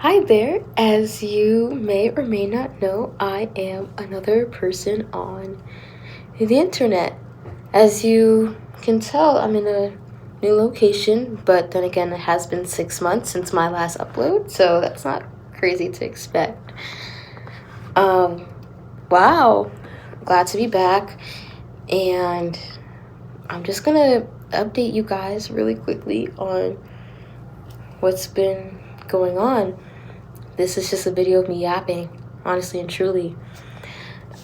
Hi there. As you may or may not know, I am another person on the internet. As you can tell, I'm in a new location, but then again, it has been 6 months since my last upload, so that's not crazy to expect. Um, wow. Glad to be back, and I'm just gonna update you guys really quickly on what's been going on. This is just a video of me yapping, honestly and truly.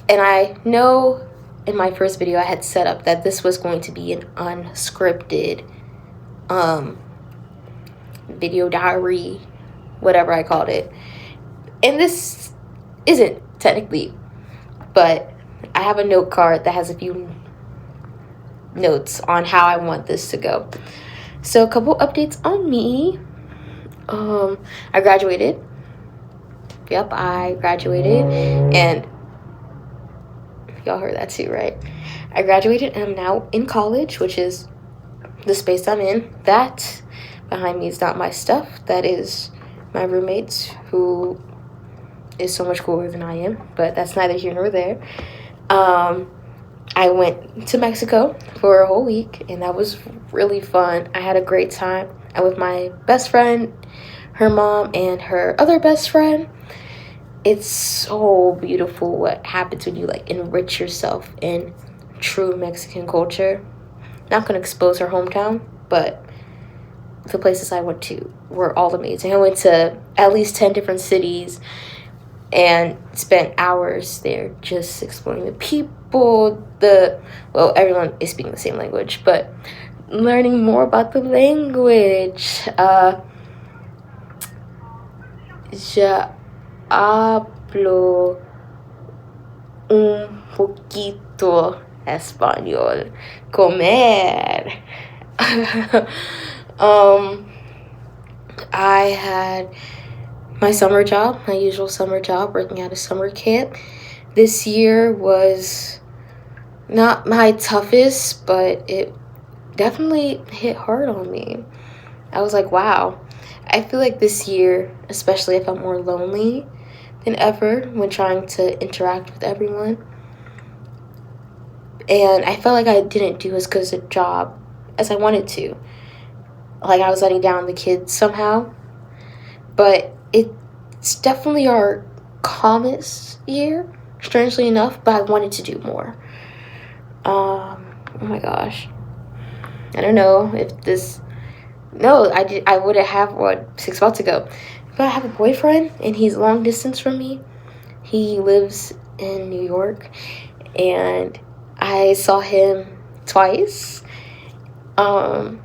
And I know in my first video I had set up that this was going to be an unscripted video diary, whatever I called it. And this isn't technically, but I have a note card that has a few notes on how I want this to go. So a couple updates on me. I graduated. Yep, I graduated, and y'all heard that too, right? I graduated and I'm now in college, which is the space I'm in. That behind me is not my stuff. That is my roommates, who is so much cooler than I am, but that's neither here nor there. I went to Mexico for a whole week, and that was really fun. I had a great time. I'm with my best friend, her mom, and her other best friend. It's so beautiful what happens when you enrich yourself in true Mexican culture. Not gonna expose her hometown, but the places I went to were all amazing. I went to at least 10 different cities and spent hours there just exploring the people, everyone is speaking the same language, but learning more about the language. Hablo un poquito español. Comer. I had my summer job, my usual summer job, working at a summer camp. This year was not my toughest, but it definitely hit hard on me. I was like, wow. I feel like this year, especially, I felt more lonely than ever when trying to interact with everyone. And I felt like I didn't do as good as a job as I wanted to. Like, I was letting down the kids somehow. But it's definitely our calmest year, strangely enough, but I wanted to do more. Oh my gosh. I don't know if this... No, I would have, 6 months ago. But I have a boyfriend, and he's long distance from me. He lives in New York, and I saw him twice. I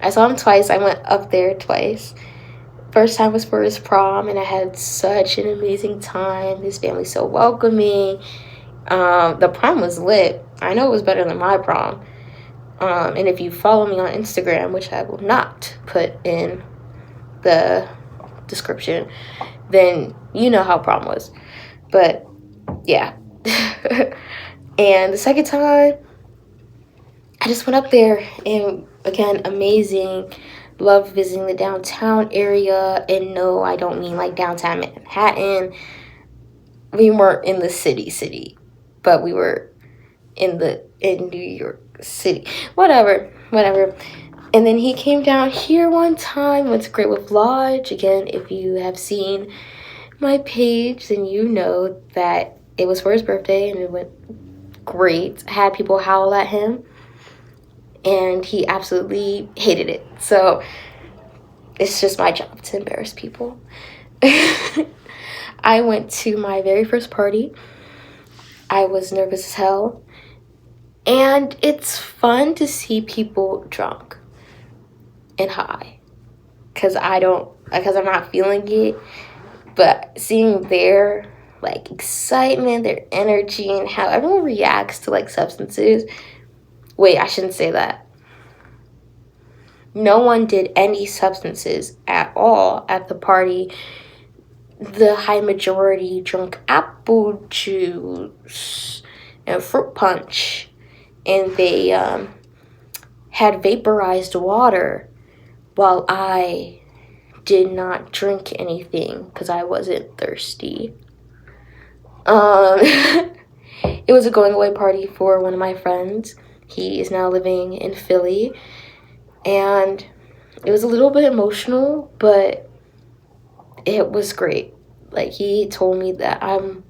saw him twice. I went up there twice. First time was for his prom, and I had such an amazing time. His family's so welcoming. The prom was lit. I know it was better than my prom. And if you follow me on Instagram, which I will not put in the description, then you know how prom was. But yeah. And the second time, I just went up there, and again, amazing. Love visiting the downtown area. And no, I don't mean like downtown Manhattan. We weren't in the city, but we were in New York City. Whatever. And then he came down here one time, went to Great Wolf Lodge. Again, if you have seen my page, then you know that it was for his birthday, and it went great. I had people howl at him, and he absolutely hated it. So it's just my job to embarrass people. I went to my very first party. I was nervous as hell. And it's fun to see people drunk and high. Because I'm not feeling it. But seeing their excitement, their energy, and how everyone reacts to substances. Wait, I shouldn't say that. No one did any substances at all at the party. The high majority drank apple juice and fruit punch, and they had vaporized water, while I did not drink anything because I wasn't thirsty. It was a going away party for one of my friends. He is now living in Philly, and it was a little bit emotional, but it was great. Like, he told me that I'm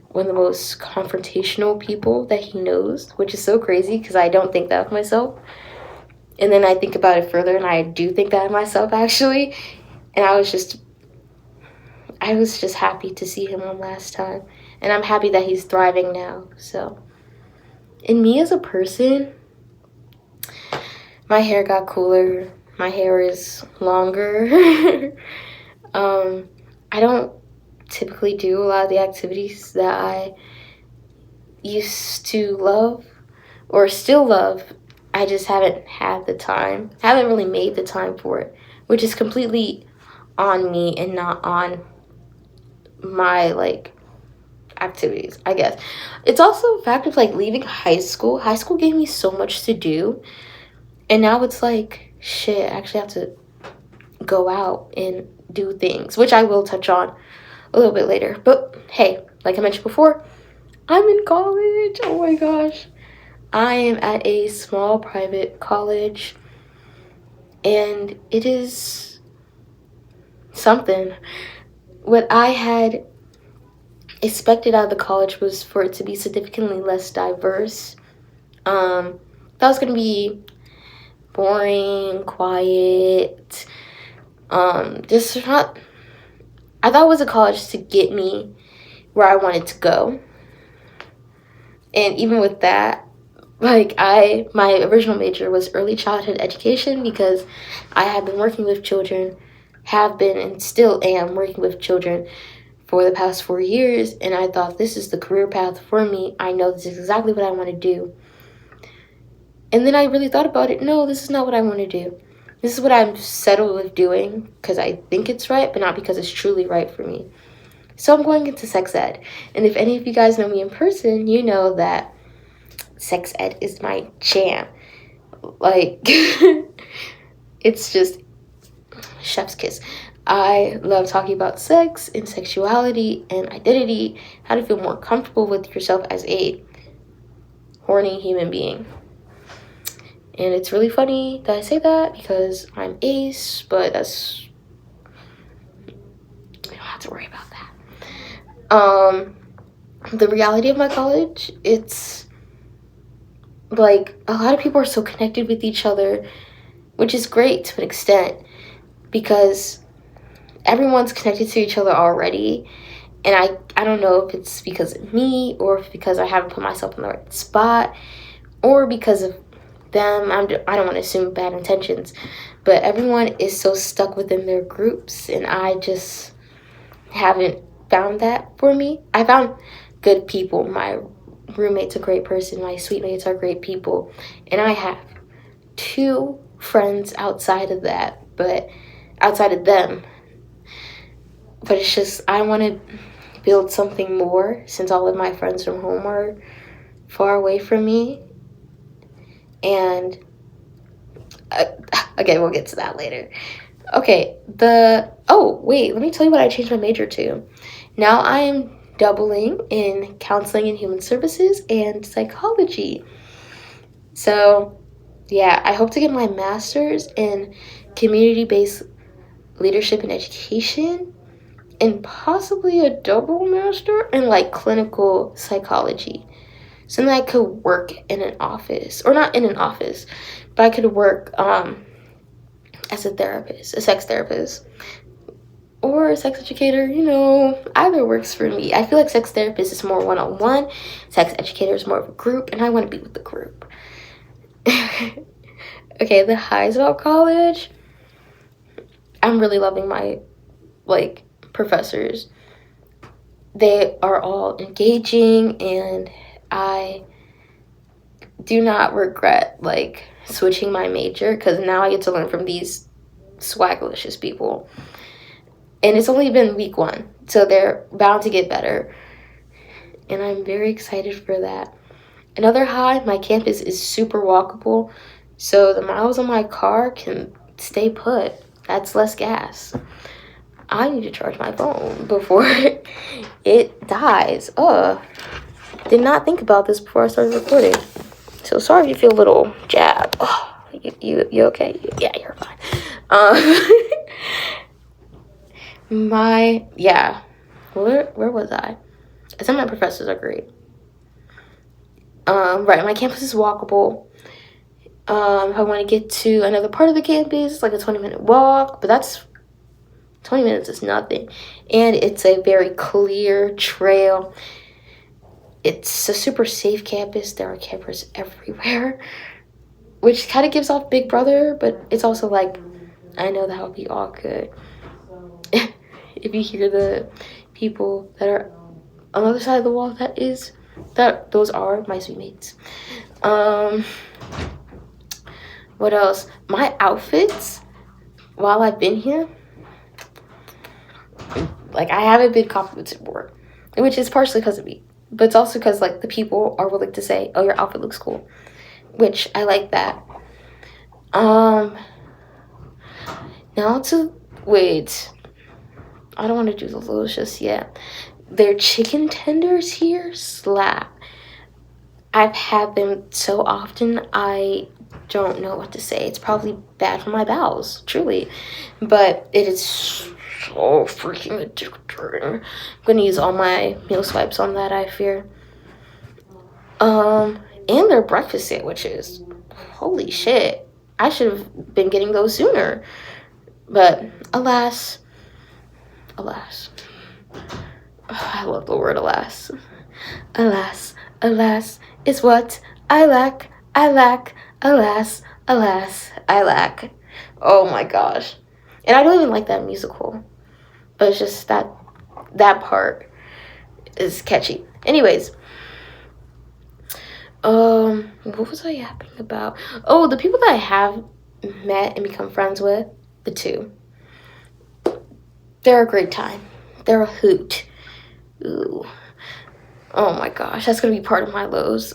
one of the most confrontational people that he knows, which is so crazy because I don't think that of myself. And then I think about it further, and I do think that of myself, actually. And I was just happy to see him one last time. And I'm happy that he's thriving now. So, and me as a person, my hair got cooler. My hair is longer. I don't typically do a lot of the activities that I used to love or still love. I just haven't had the time. I haven't really made the time for it, which is completely on me and not on my, like, activities, I guess. It's also a fact of, like, leaving high school. High school gave me so much to do, and now it's like, shit, I actually have to go out and do things, which I will touch on a little bit later. But hey, like I mentioned before, I'm in college. Oh my gosh. I am at a small private college, and it is something. What I had expected out of the college was for it to be significantly less diverse. That was going to be boring, quiet, just not. I thought it was a college to get me where I wanted to go. And even with that, like, my original major was early childhood education because I have been working with children, have been and still am working with children for the past 4 years, and I thought this is the career path for me. I know this is exactly what I want to do. And then I really thought about it. No, this is not what I want to do. This is what I'm settled with doing because I think it's right, but not because it's truly right for me. So I'm going into sex ed. And if any of you guys know me in person, you know that sex ed is my jam. Like, it's just chef's kiss. I love talking about sex and sexuality and identity, how to feel more comfortable with yourself as a horny human being. And it's really funny that I say that because I'm ace, but that's, I don't have to worry about that. The reality of my college, it's like a lot of people are so connected with each other, which is great to an extent because everyone's connected to each other already. And I don't know if it's because of me or if because I haven't put myself in the right spot or because of them. I don't want to assume bad intentions, but everyone is so stuck within their groups, and I just haven't found that for me. I found good people. My roommate's a great person. My suite mates are great people, and I have 2 friends outside of that, but outside of them. But it's just, I want to build something more since all of my friends from home are far away from me. And okay, we'll get to that later. Okay, wait, let me tell you what I changed my major to. Now I am doubling in counseling and human services and psychology. So, yeah, I hope to get my master's in community-based leadership and education and possibly a double master in, like, clinical psychology. So then I could work in an office, or not in an office, but I could work as a therapist, a sex therapist, or a sex educator. You know, either works for me. I feel like sex therapist is more one-on-one, sex educator is more of a group, and I want to be with the group. Okay, the highs about college. I'm really loving my, like, professors. They are all engaging, and I do not regret, like, switching my major because now I get to learn from these swagalicious people. And it's only been week 1, so they're bound to get better. And I'm very excited for that. Another high, my campus is super walkable, so the miles on my car can stay put. That's less gas. I need to charge my phone before it dies. Did not think about this before I started recording. So sorry if you feel a little jabbed. You okay? Yeah, you're fine. Where was I? Some of my professors are great. Right, my campus is walkable. If I want to get to another part of the campus, like a 20-minute walk, but that's 20 minutes is nothing. And it's a very clear trail. It's a super safe campus. There are campers everywhere, which kind of gives off Big Brother, but it's also like, I know that would be all good. If you hear the people that are on the other side of the wall, those are my sweet mates. What else? My outfits, while I've been here, like, I haven't been complimented more, which is partially because of me, but it's also because, like, the people are willing to say, oh, your outfit looks cool, which I like that. Wait, I don't want to do the Lowe's just yet. Their chicken tenders here slap. I've had them so often, I don't know what to say. It's probably bad for my bowels, truly, but it is so freaking addicting. I'm gonna use all my meal swipes on that, I fear. And their breakfast sandwiches. Holy shit. I should have been getting those sooner. But alas. I love the word alas. Alas is what I lack. Alas, I lack. Oh my gosh. And I don't even like that musical. But it's just that part is catchy. Anyways. What was I yapping about? Oh, the people that I have met and become friends with, the two. They're a great time. They're a hoot. Ooh. Oh my gosh, that's gonna be part of my lows.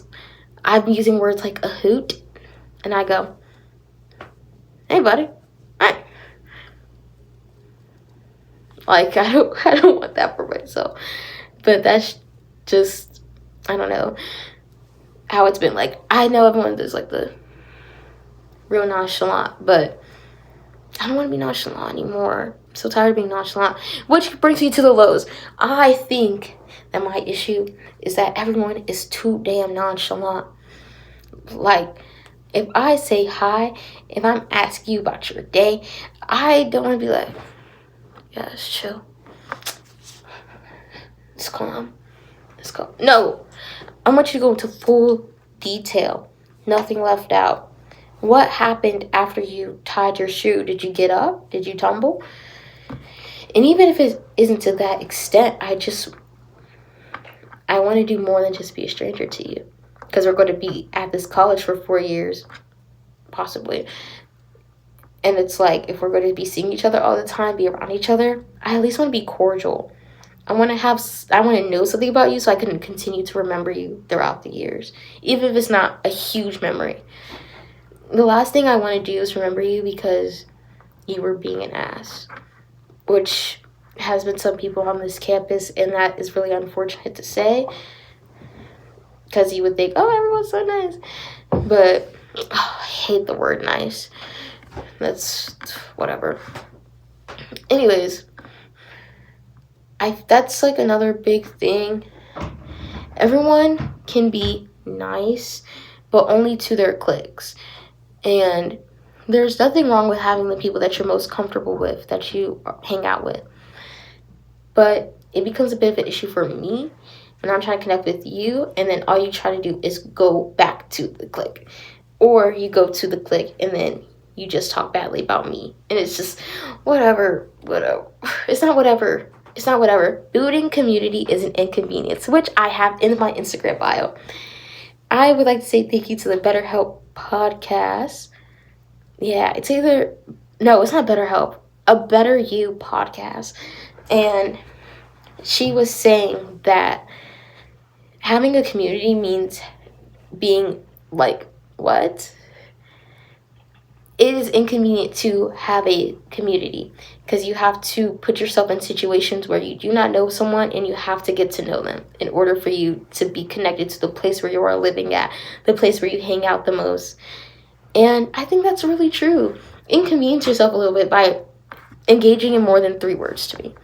I'm using words like a hoot, and I go, hey buddy. Hi. Like, I don't want that for myself. But that's just, I don't know how it's been. Like, I know everyone does like the real nonchalant, but I don't want to be nonchalant anymore. I'm so tired of being nonchalant. Which brings me to the lows. I think that my issue is that everyone is too damn nonchalant. Like, if I say hi, if I'm asking you about your day, I don't want to be like, yeah, it's chill. It's calm. No, I want you to go into full detail. Nothing left out. What happened after you tied your shoe? Did you get up? Did you tumble? And even if it isn't to that extent, I want to do more than just be a stranger to you. Because we're going to be at this college for 4 years, possibly. And it's like, if we're going to be seeing each other all the time, be around each other, I at least want to be cordial. I want to know something about you so I can continue to remember you throughout the years. Even if it's not a huge memory. The last thing I want to do is remember you because you were being an ass. Which has been some people on this campus, and that is really unfortunate to say. Because you would think, oh, everyone's so nice. But I hate the word nice. That's whatever. Anyways, that's like another big thing. Everyone can be nice, but only to their cliques. And there's nothing wrong with having the people that you're most comfortable with, that you hang out with. But it becomes a bit of an issue for me when I'm trying to connect with you, and then all you try to do is go back to the clique. Or you go to the clique, and then you just talk badly about me. And it's just, whatever. It's not whatever. Building community is an inconvenience, which I have in my Instagram bio. I would like to say thank you to the BetterHelp podcast. Yeah, it's not BetterHelp, a Better You podcast. And she was saying that having a community means being like, what? it is inconvenient to have a community because you have to put yourself in situations where you do not know someone and you have to get to know them in order for you to be connected to the place where you are living at, the place where you hang out the most. And I think that's really true. Inconvenience yourself a little bit by engaging in more than 3 words to me.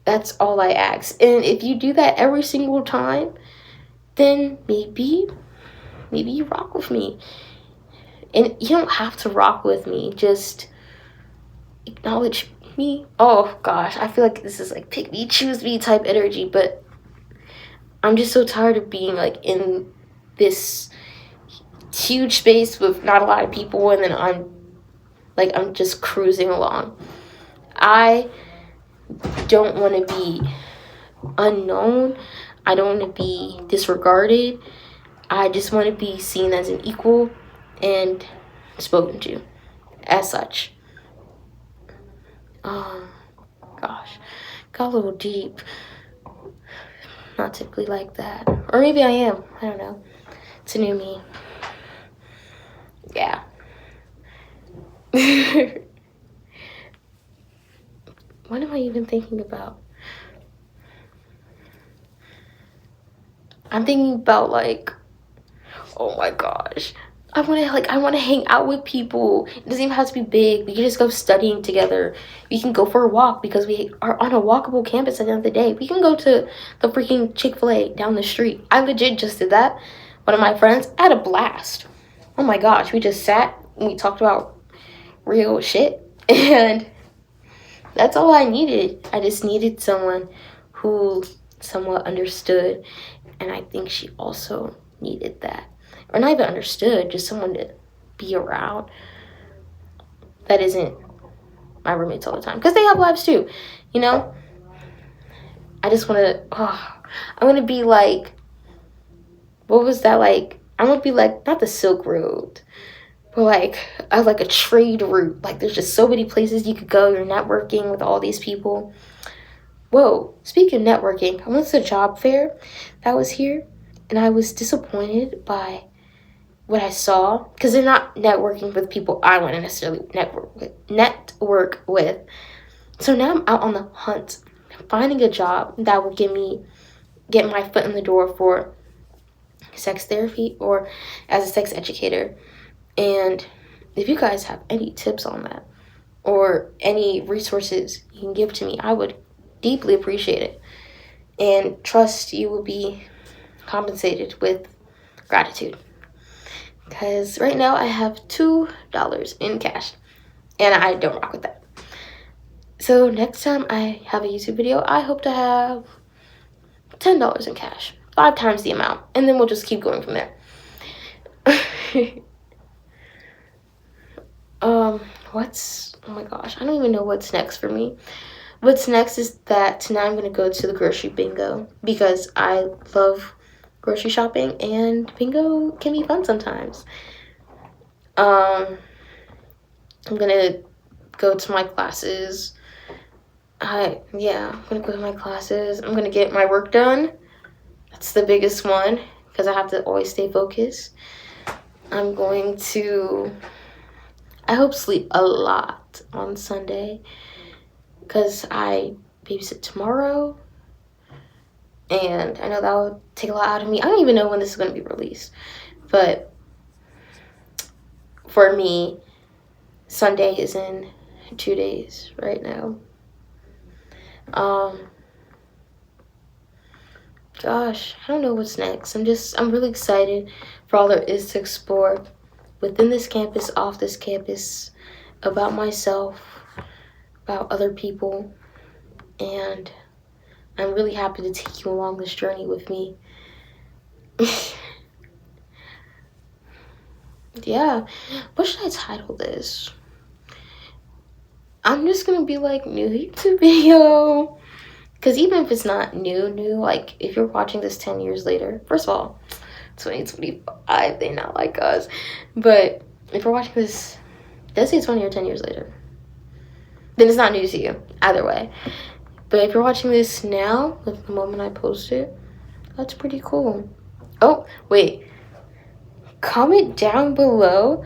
That's all I ask. And if you do that every single time, then maybe you rock with me. And you don't have to rock with me. Just acknowledge me. Oh, gosh. I feel like this is like pick me, choose me type energy. But I'm just so tired of being like in this huge space with not a lot of people. And then I'm just cruising along. I don't want to be unknown. I don't want to be disregarded. I just want to be seen as an equal and spoken to as such. Oh, gosh. Got a little deep. Not typically like that. Or maybe I am. I don't know. It's a new me. Yeah. What am I even thinking about? I'm thinking about like, oh my gosh. I want to hang out with people. It doesn't even have to be big. We can just go studying together. We can go for a walk because we are on a walkable campus at the end of the day. We can go to the freaking Chick-fil-A down the street. I legit just did that. One of my friends had a blast. Oh my gosh. We just sat and we talked about real shit. And that's all I needed. I just needed someone who somewhat understood. And I think she also needed that. Or not even understood, just someone to be around that isn't my roommates all the time. Because they have lives too, you know? I just want to, I want to be like, what was that like? I want to be like, not the Silk Road, but like a trade route. Like there's just so many places you could go. You're networking with all these people. Whoa, speaking of networking, I went to a job fair that was here. And I was disappointed by what I saw, because they're not networking with people I want to necessarily network with. So now I'm out on the hunt, finding a job that will get my foot in the door for sex therapy or as a sex educator. And if you guys have any tips on that or any resources you can give to me, I would deeply appreciate it. And trust you will be compensated with gratitude. Because right now I have $2 in cash. And I don't rock with that. So next time I have a YouTube video, I hope to have $10 in cash. 5 times the amount. And then we'll just keep going from there. Oh my gosh. I don't even know what's next for me. What's next is that tonight I'm going to go to the grocery bingo. Because I love grocery shopping and bingo can be fun sometimes. I'm gonna go to my classes. I'm gonna go to my classes. I'm gonna get my work done. That's the biggest one because I have to always stay focused. I'm going to, I hope, sleep a lot on Sunday because I babysit tomorrow. And I know that will take a lot out of me. I don't even know when this is going to be released. But for me, Sunday is in 2 days right now. Gosh, I don't know what's next. I'm really excited for all there is to explore within this campus, off this campus, about myself, about other people, and I'm really happy to take you along this journey with me. Yeah, what should I title this? I'm just gonna be like, new YouTube video. Because even if it's not new, like if you're watching this 10 years later, first of all, 2025, they not like us. But if you're watching this, let's say 20 or 10 years later, then it's not new to you, either way. But if you're watching this now, like the moment I post it, that's pretty cool. Oh, wait. Comment down below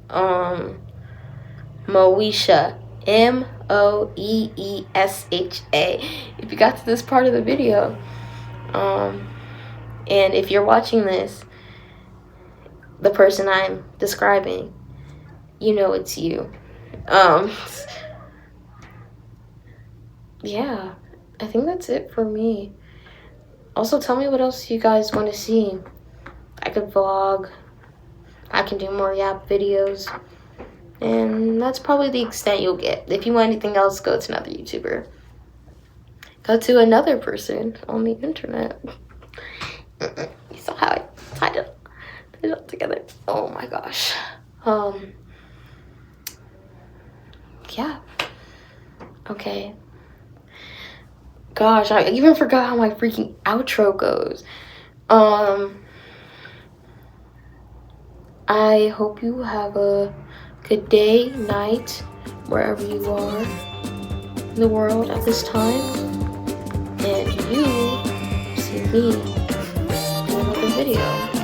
Moesha, Moeesha. If you got to this part of the video, and if you're watching this, the person I'm describing, you know it's you. Yeah, I think that's it for me. Also, tell me what else you guys want to see. I could vlog. I can do more Yap videos. And that's probably the extent you'll get. If you want anything else, go to another YouTuber. Go to another person on the internet. You saw how I tied it all together. Oh my gosh. Yeah. Okay. Gosh, I even forgot how my freaking outro goes. I hope you have a good day, night, wherever you are in the world at this time. And you see me in another video.